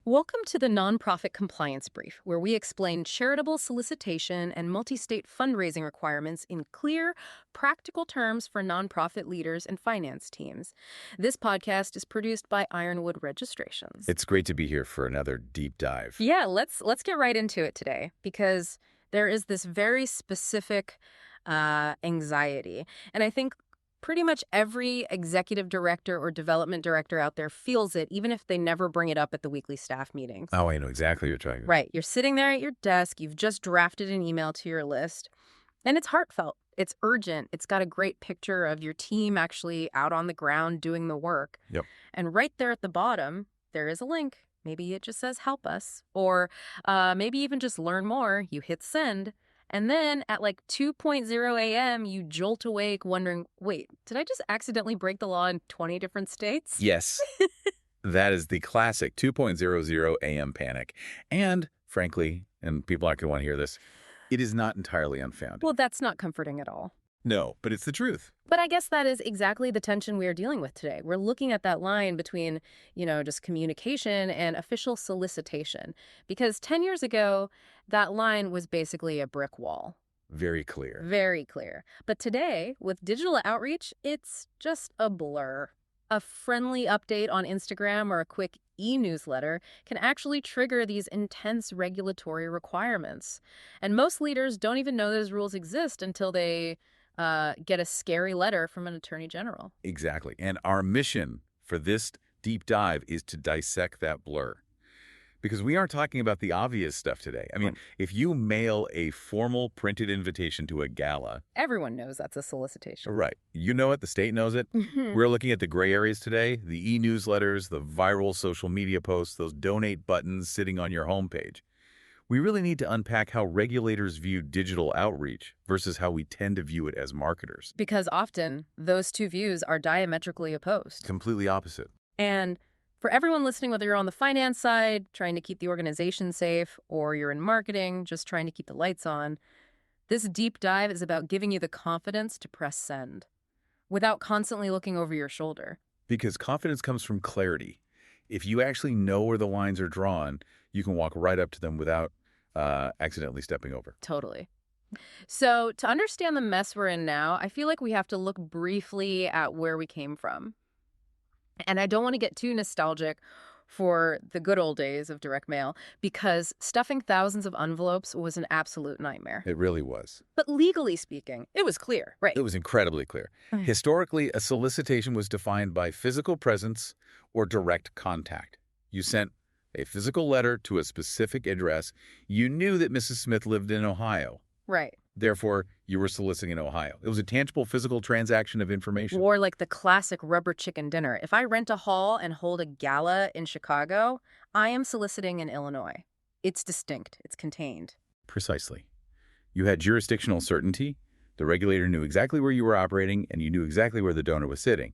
Welcome to the Nonprofit Compliance Brief, where we explain charitable solicitation and multi-state fundraising requirements in clear, practical terms for nonprofit leaders and finance teams. This podcast is produced by Ironwood Registrations. It's great to be here for another deep dive. Yeah, let's get right into it today, because there is this very specific anxiety. And I think pretty much every executive director or development director out there feels it, even if they never bring it up at the weekly staff meetings. Oh, I know exactly what you're talking about. Right. You're sitting there at your desk. You've just drafted an email to your list, and it's heartfelt. It's urgent. It's got a great picture of your team actually out on the ground doing the work. Yep. And right there at the bottom, there is a link. Maybe it just says help us, or maybe even just learn more. You hit send. And then at like 2:00 a.m., you jolt awake wondering, wait, did I just accidentally break the law in 20 different states? Yes. That is the classic 2:00 a.m. panic. And frankly, and people aren't going to want to hear this, it is not entirely unfounded. Well, that's not comforting at all. No, but it's the truth. But I guess that is exactly the tension we are dealing with today. We're looking at that line between, just communication and official solicitation. Because 10 years ago, that line was basically a brick wall. Very clear. Very clear. But today, with digital outreach, it's just a blur. A friendly update on Instagram or a quick e-newsletter can actually trigger these intense regulatory requirements. And most leaders don't even know those rules exist until they get a scary letter from an attorney general. Exactly. And our mission for this deep dive is to dissect that blur. Because we aren't talking about the obvious stuff today. I mean, if you mail a formal printed invitation to a gala. Everyone knows that's a solicitation. Right. You know it. The state knows it. We're looking at the gray areas today, the e-newsletters, the viral social media posts, those donate buttons sitting on your homepage. We really need to unpack how regulators view digital outreach versus how we tend to view it as marketers. Because often those two views are diametrically opposed. Completely opposite. And for everyone listening, whether you're on the finance side, trying to keep the organization safe, or you're in marketing, just trying to keep the lights on, this deep dive is about giving you the confidence to press send without constantly looking over your shoulder. Because confidence comes from clarity. If you actually know where the lines are drawn, you can walk right up to them without accidentally stepping over. Totally. So to understand the mess we're in now, I feel like we have to look briefly at where we came from. And I don't want to get too nostalgic for the good old days of direct mail, because stuffing thousands of envelopes was an absolute nightmare. It really was. But legally speaking, it was clear, right? It was incredibly clear. Historically, a solicitation was defined by physical presence or direct contact. You sent a physical letter to a specific address. You knew that Mrs. Smith lived in Ohio. Right. Therefore, you were soliciting in Ohio. It was a tangible physical transaction of information. Or like the classic rubber chicken dinner. If I rent a hall and hold a gala in Chicago, I am soliciting in Illinois. It's distinct. It's contained. Precisely. You had jurisdictional certainty. The regulator knew exactly where you were operating, and you knew exactly where the donor was sitting.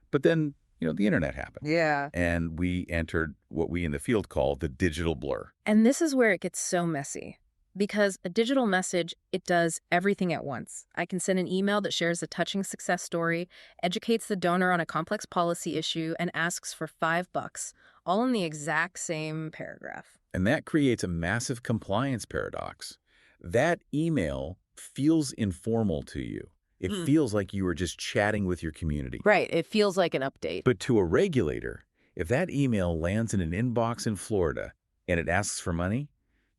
But then, the internet happened. Yeah. And we entered what we in the field call the digital blur. And this is where it gets so messy. Because a digital message, it does everything at once. I can send an email that shares a touching success story, educates the donor on a complex policy issue, and asks for $5, all in the exact same paragraph. And that creates a massive compliance paradox. That email feels informal to you. It feels like you were just chatting with your community. Right. It feels like an update. But to a regulator, if that email lands in an inbox in Florida and it asks for money,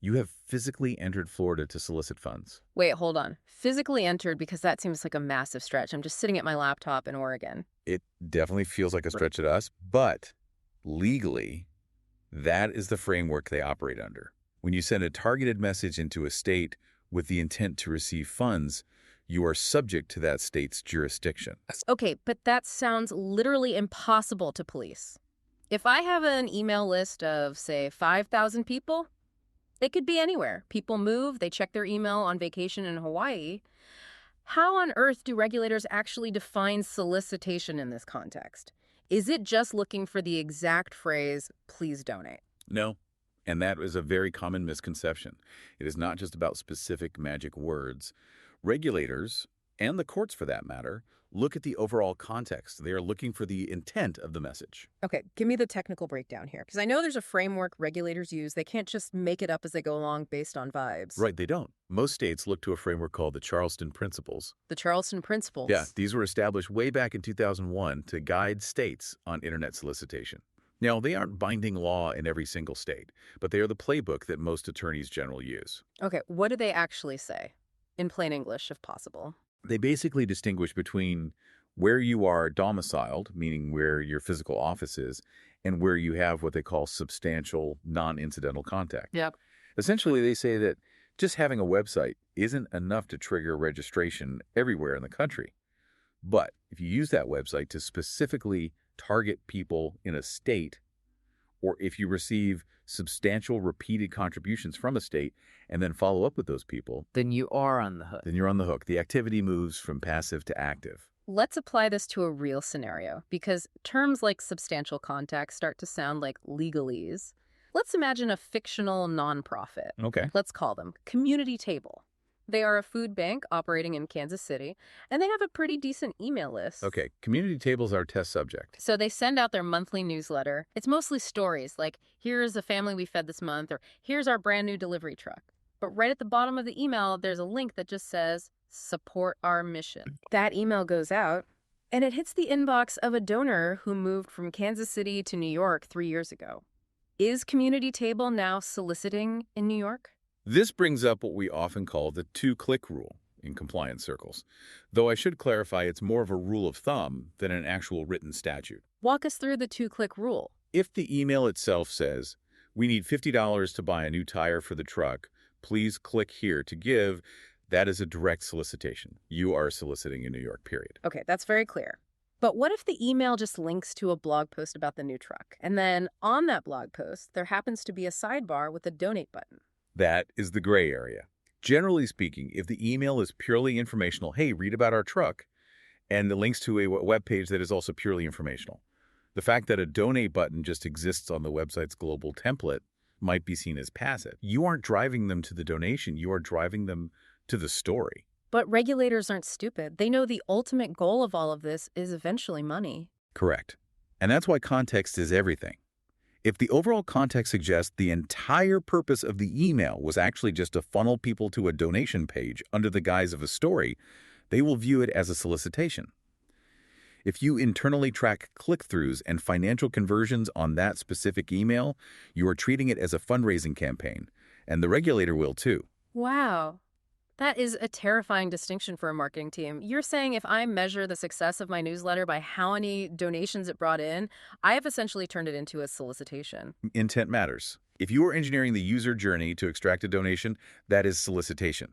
you have physically entered Florida to solicit funds. Wait, hold on. Physically entered, because that seems like a massive stretch. I'm just sitting at my laptop in Oregon. It definitely feels like a stretch to us, but legally, that is the framework they operate under. When you send a targeted message into a state with the intent to receive funds, you are subject to that state's jurisdiction. Okay, but that sounds literally impossible to police. If I have an email list of, say, 5,000 people, they could be anywhere. People move, they check their email on vacation in Hawaii. How on earth do regulators actually define solicitation in this context? Is it just looking for the exact phrase, please donate? No, and that is a very common misconception. It is not just about specific magic words. Regulators, and the courts for that matter, look at the overall context. They are looking for the intent of the message. Okay, give me the technical breakdown here, because I know there's a framework regulators use. They can't just make it up as they go along based on vibes. Right, they don't. Most states look to a framework called the Charleston Principles. The Charleston Yeah, Principles. these were established way back in 2001 to guide states on internet solicitation. Now, they aren't binding law in every single state, but they are the playbook that most attorneys general use. Okay, what do they actually say? In plain English, if possible. They basically distinguish between where you are domiciled, meaning where your physical office is, and where you have what they call substantial non-incidental contact. Yep. Essentially, they say that just having a website isn't enough to trigger registration everywhere in the country. But if you use that website to specifically target people in a state, or if you receive substantial repeated contributions from a state and then follow up with those people, Then you are on the hook. then you're on the hook. The activity moves from passive to active. Let's apply this to a real scenario, because terms like substantial contact start to sound like legalese. Let's imagine a fictional nonprofit. Okay. Let's call them Community Table. They are a food bank operating in Kansas City, and they have a pretty decent email list. Okay, community tables are our test subject. So they send out their monthly newsletter. It's mostly stories like, here's a family we fed this month, or here's our brand new delivery truck. But right at the bottom of the email, there's a link that just says, support our mission. That email goes out, and it hits the inbox of a donor who moved from Kansas City to New York 3 years ago. Is Community Table now soliciting in New York? This brings up what we often call the two-click rule in compliance circles, though I should clarify it's more of a rule of thumb than an actual written statute. Walk us through the two-click rule. If the email itself says, we need $50 to buy a new tire for the truck, please click here to give, that is a direct solicitation. You are soliciting in New York, period. Okay, that's very clear. But what if the email just links to a blog post about the new truck, and then on that blog post, there happens to be a sidebar with a donate button? That is the gray area. Generally speaking, if the email is purely informational, hey, read about our truck, and the links to a web page that is also purely informational, the fact that a donate button just exists on the website's global template might be seen as passive. You aren't driving them to the donation, you are driving them to the story. But regulators aren't stupid. They know the ultimate goal of all of this is eventually money. Correct. And that's why context is everything. If the overall context suggests the entire purpose of the email was actually just to funnel people to a donation page under the guise of a story, they will view it as a solicitation. If you internally track click-throughs and financial conversions on that specific email, you are treating it as a fundraising campaign, and the regulator will too. Wow. That is a terrifying distinction for a marketing team. You're saying if I measure the success of my newsletter by how many donations it brought in, I have essentially turned it into a solicitation. Intent matters. If you are engineering the user journey to extract a donation, that is solicitation.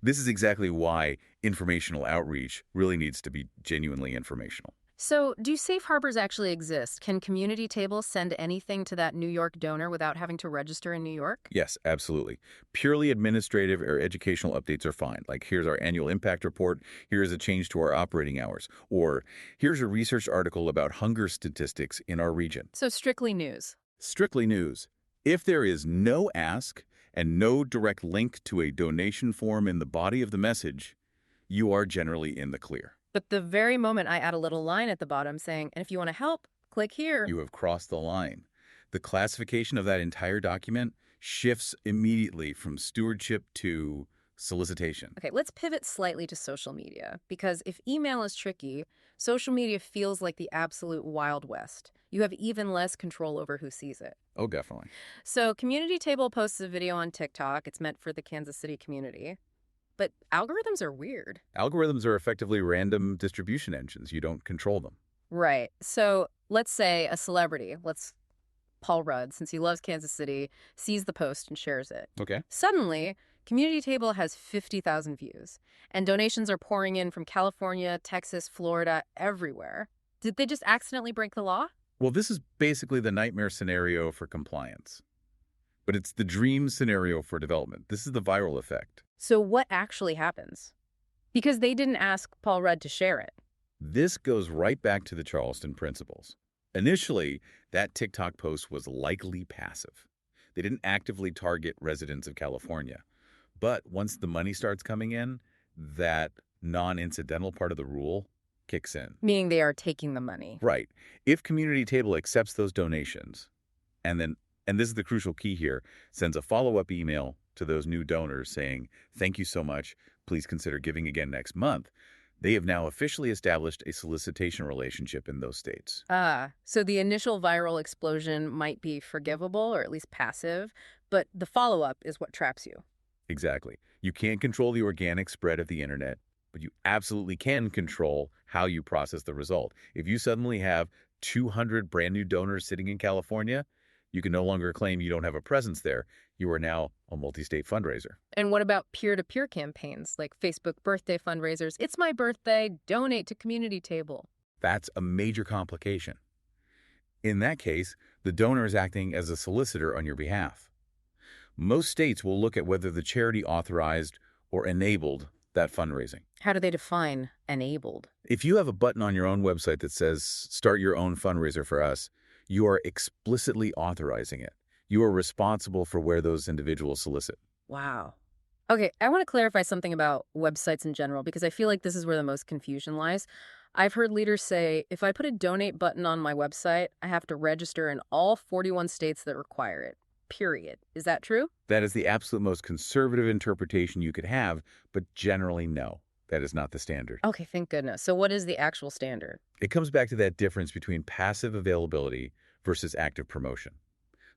This is exactly why informational outreach really needs to be genuinely informational. So, do safe harbors actually exist? Can Community Table send anything to that New York donor without having to register in New York? Yes, absolutely. Purely administrative or educational updates are fine. Like, here's our annual impact report, here's a change to our operating hours, or here's a research article about hunger statistics in our region. So, strictly news. Strictly news. If there is no ask and no direct link to a donation form in the body of the message, you are generally in the clear. But the very moment I add a little line at the bottom saying, and if you want to help, click here. You have crossed the line. The classification of that entire document shifts immediately from stewardship to solicitation. Okay, let's pivot slightly to social media, because if email is tricky, social media feels like the absolute Wild West. You have even less control over who sees it. Oh, definitely. So Community Table posts a video on TikTok. It's meant for the Kansas City community. But algorithms are weird. Algorithms are effectively random distribution engines. You don't control them. Right. So let's say a celebrity, Paul Rudd, since he loves Kansas City, sees the post and shares it. Okay. Suddenly, Community Table has 50,000 views, and donations are pouring in from California, Texas, Florida, everywhere. Did they just accidentally break the law? Well, this is basically the nightmare scenario for compliance. But it's the dream scenario for development. This is the viral effect. So what actually happens? Because they didn't ask Paul Rudd to share it. This goes right back to the Charleston Principles. Initially, that TikTok post was likely passive. They didn't actively target residents of California. But once the money starts coming in, that non-incidental part of the rule kicks in. Meaning they are taking the money. Right. If Community Table accepts those donations, and then, and this is the crucial key here, sends a follow-up email to those new donors saying, thank you so much, please consider giving again next month, they have now officially established a solicitation relationship in those states. So the initial viral explosion might be forgivable or at least passive, but the follow-up is what traps you. Exactly. You can't control the organic spread of the internet, but you absolutely can control how you process the result. If you suddenly have 200 brand new donors sitting in California, you can no longer claim you don't have a presence there. You are now a multi-state fundraiser. And what about peer-to-peer campaigns like Facebook birthday fundraisers? It's my birthday, donate to Community Table. That's a major complication. In that case, the donor is acting as a solicitor on your behalf. Most states will look at whether the charity authorized or enabled that fundraising. How do they define enabled? If you have a button on your own website that says, start your own fundraiser for us, you are explicitly authorizing it. You are responsible for where those individuals solicit. Wow. Okay, I want to clarify something about websites in general because I feel like this is where the most confusion lies. I've heard leaders say, if I put a donate button on my website, I have to register in all 41 states that require it. Period. Is that true? That is the absolute most conservative interpretation you could have, but generally no. That is not the standard. Okay, thank goodness. So what is the actual standard? It comes back to that difference between passive availability versus active promotion.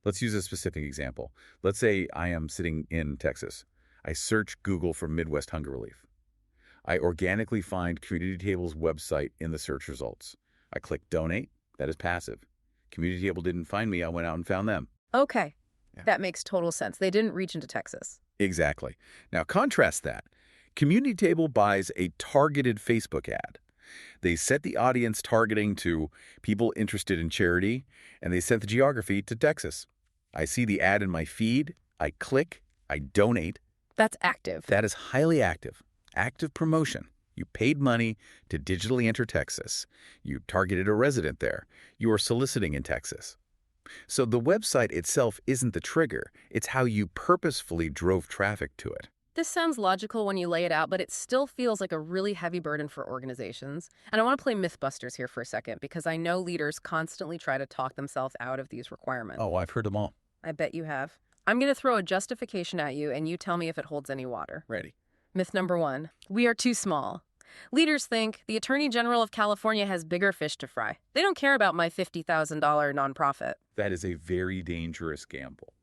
Let's use a specific example. Let's say I am sitting in Texas. I search Google for Midwest hunger relief. I organically find Community Table's website in the search results. I click donate. That is passive. Community Table didn't find me. I went out and found them. Okay, Yeah. that makes total sense. They didn't reach into Texas. Exactly. Now contrast that. Community Table buys a targeted Facebook ad. They set the audience targeting to people interested in charity, and they set the geography to Texas. I see the ad in my feed. I click. I donate. That's active. That is highly active. Active promotion. You paid money to digitally enter Texas. You targeted a resident there. You are soliciting in Texas. So the website itself isn't the trigger. It's how you purposefully drove traffic to it. This sounds logical when you lay it out, but it still feels like a really heavy burden for organizations. And I want to play Mythbusters here for a second because I know leaders constantly try to talk themselves out of these requirements. Oh, I've heard them all. I bet you have. I'm going to throw a justification at you, and you tell me if it holds any water. Ready. Myth number 1. We are too small. Leaders think the Attorney General of California has bigger fish to fry. They don't care about my $50,000 nonprofit. That is a very dangerous gamble.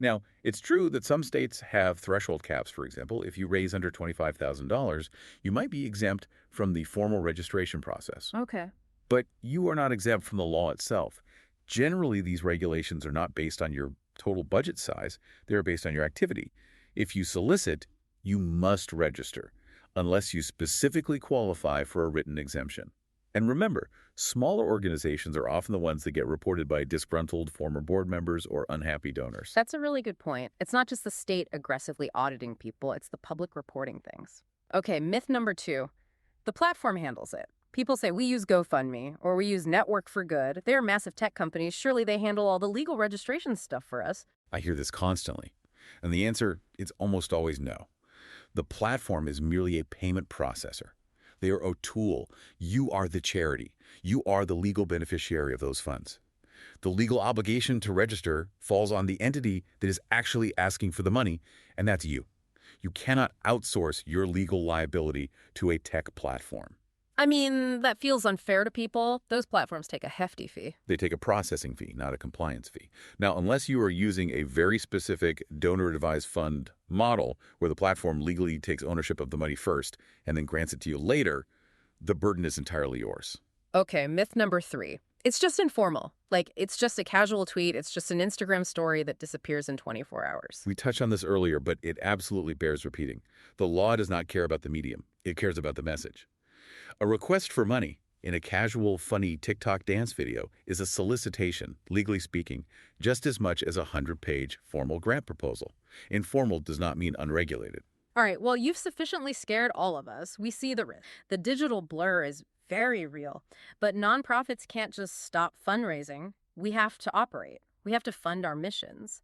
Now, it's true that some states have threshold caps, for example. If you raise under $25,000, you might be exempt from the formal registration process. Okay. But you are not exempt from the law itself. Generally, these regulations are not based on your total budget size. They are based on your activity. If you solicit, you must register, unless you specifically qualify for a written exemption. And remember, smaller organizations are often the ones that get reported by disgruntled former board members or unhappy donors. That's a really good point. It's not just the state aggressively auditing people, it's the public reporting things. Okay, myth number 2. The platform handles it. People say, we use GoFundMe, or we use Network for Good. They're massive tech companies. Surely they handle all the legal registration stuff for us. I hear this constantly. And the answer is almost always no. The platform is merely a payment processor. They are a tool. You are the charity. You are the legal beneficiary of those funds. The legal obligation to register falls on the entity that is actually asking for the money, and that's you. You cannot outsource your legal liability to a tech platform. I mean, that feels unfair to people. Those platforms take a hefty fee. They take a processing fee, not a compliance fee. Now, unless you are using a very specific donor-advised fund model where the platform legally takes ownership of the money first and then grants it to you later, the burden is entirely yours. Okay, myth number 3. It's just informal. Like, it's just a casual tweet. It's just an Instagram story that disappears in 24 hours. We touched on this earlier, but it absolutely bears repeating. The law does not care about the medium. It cares about the message. A request for money in a casual, funny TikTok dance video is a solicitation, legally speaking, just as much as a 100-page formal grant proposal. Informal does not mean unregulated. All right, well, you've sufficiently scared all of us. We see the risk. The digital blur is very real. But nonprofits can't just stop fundraising. We have to operate. We have to fund our missions.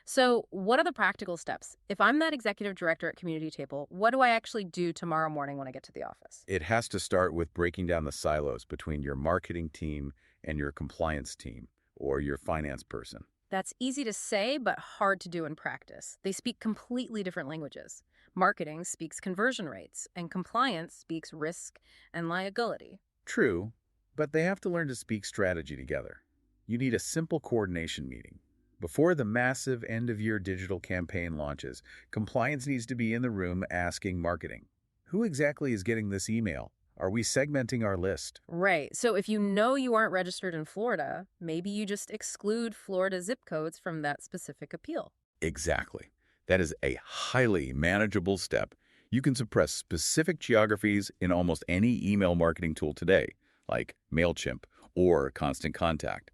So, what are the practical steps? If I'm that executive director at Community Table, what do I actually do tomorrow morning when I get to the office? It has to start with breaking down the silos between your marketing team and your compliance team or your finance person. That's easy to say, but hard to do in practice. They speak completely different languages. Marketing speaks conversion rates, and compliance speaks risk and liability. True, but they have to learn to speak strategy together. You need a simple coordination meeting. Before the massive end-of-year digital campaign launches, compliance needs to be in the room asking marketing, who exactly is getting this email? Are we segmenting our list? Right. So if you know you aren't registered in Florida, maybe you just exclude Florida zip codes from that specific appeal. Exactly. That is a highly manageable step. You can suppress specific geographies in almost any email marketing tool today, like MailChimp or Constant Contact.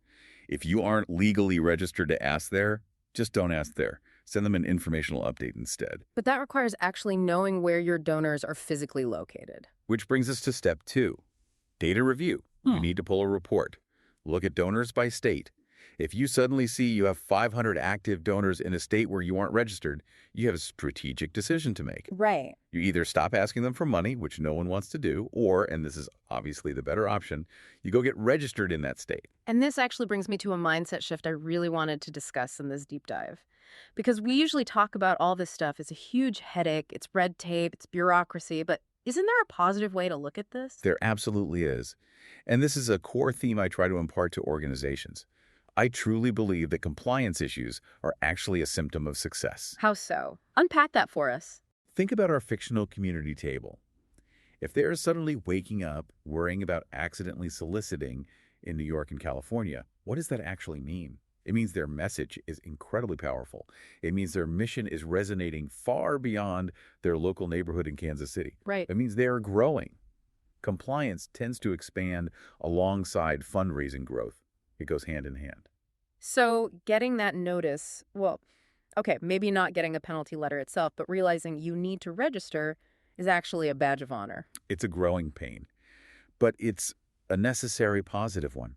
If you aren't legally registered to ask there, just don't ask there. Send them an informational update instead. But that requires actually knowing where your donors are physically located. Which brings us to step 2, data review. You need to pull a report. Look at donors by state. If you suddenly see you have 500 active donors in a state where you aren't registered, you have a strategic decision to make. Right. You either stop asking them for money, which no one wants to do, or, and this is obviously the better option, you go get registered in that state. And this actually brings me to a mindset shift I really wanted to discuss in this deep dive. Because we usually talk about all this stuff as a huge headache, it's red tape, it's bureaucracy, but isn't there a positive way to look at this? There absolutely is. And this is a core theme I try to impart to organizations. I truly believe that compliance issues are actually a symptom of success. How so? Unpack that for us. Think about our fictional community table. If they are suddenly waking up worrying about accidentally soliciting in New York and California, what does that actually mean? It means their message is incredibly powerful. It means their mission is resonating far beyond their local neighborhood in Kansas City. Right. It means they are growing. Compliance tends to expand alongside fundraising growth. It goes hand in hand. So getting that notice, well, okay, maybe not getting a penalty letter itself, but realizing you need to register is actually a badge of honor. It's a growing pain, but it's a necessary positive one.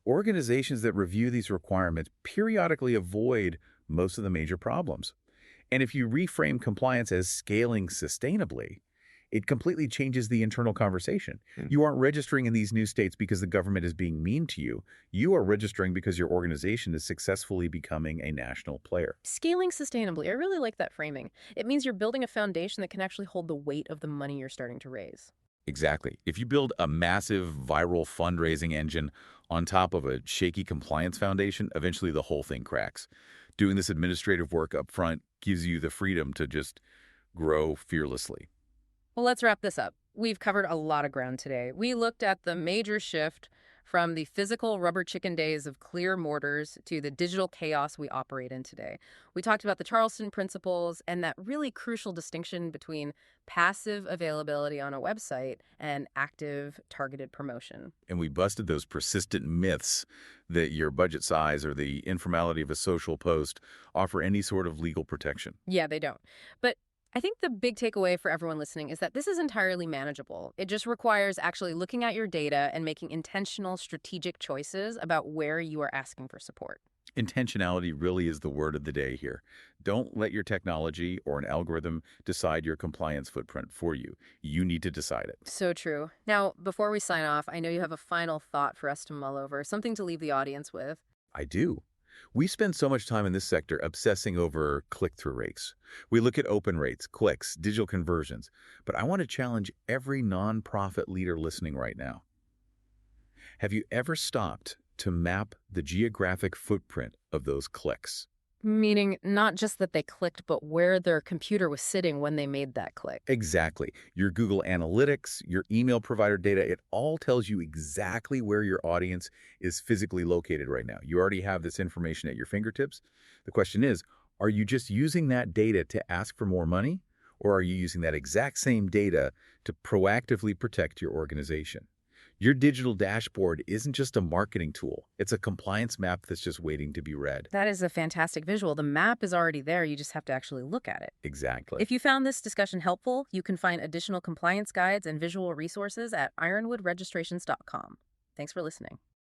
Organizations that review these requirements periodically avoid most of the major problems. And if you reframe compliance as scaling sustainably, it completely changes the internal conversation. You aren't registering in these new states because the government is being mean to you. You are registering because your organization is successfully becoming a national player. Scaling sustainably, I really like that framing. It means you're building a foundation that can actually hold the weight of the money you're starting to raise. Exactly. If you build a massive viral fundraising engine on top of a shaky compliance foundation, eventually the whole thing cracks. Doing this administrative work up front gives you the freedom to just grow fearlessly. Well, let's wrap this up. We've covered a lot of ground today. We looked at the major shift from the physical rubber chicken days of clear mortars to the digital chaos we operate in today. We talked about the Charleston principles and that really crucial distinction between passive availability on a website and active targeted promotion. And we busted those persistent myths that your budget size or the informality of a social post offer any sort of legal protection. Yeah, they don't. But I think the big takeaway for everyone listening is that this is entirely manageable. It just requires actually looking at your data and making intentional, strategic choices about where you are asking for support. Intentionality really is the word of the day here. Don't let your technology or an algorithm decide your compliance footprint for you. You need to decide it. So true. Now, before we sign off, I know you have a final thought for us to mull over, something to leave the audience with. I do. We spend so much time in this sector obsessing over click-through rates. We look at open rates, clicks, digital conversions. But I want to challenge every nonprofit leader listening right now. Have you ever stopped to map the geographic footprint of those clicks? Meaning not just that they clicked, but where their computer was sitting when they made that click. Exactly. Your Google Analytics, your email provider data, it all tells you exactly where your audience is physically located right now. You already have this information at your fingertips. The question is, are you just using that data to ask for more money, or are you using that exact same data to proactively protect your organization? Your digital dashboard isn't just a marketing tool. It's a compliance map that's just waiting to be read. That is a fantastic visual. The map is already there. You just have to actually look at it. Exactly. If you found this discussion helpful, you can find additional compliance guides and visual resources at ironwoodregistrations.com. Thanks for listening.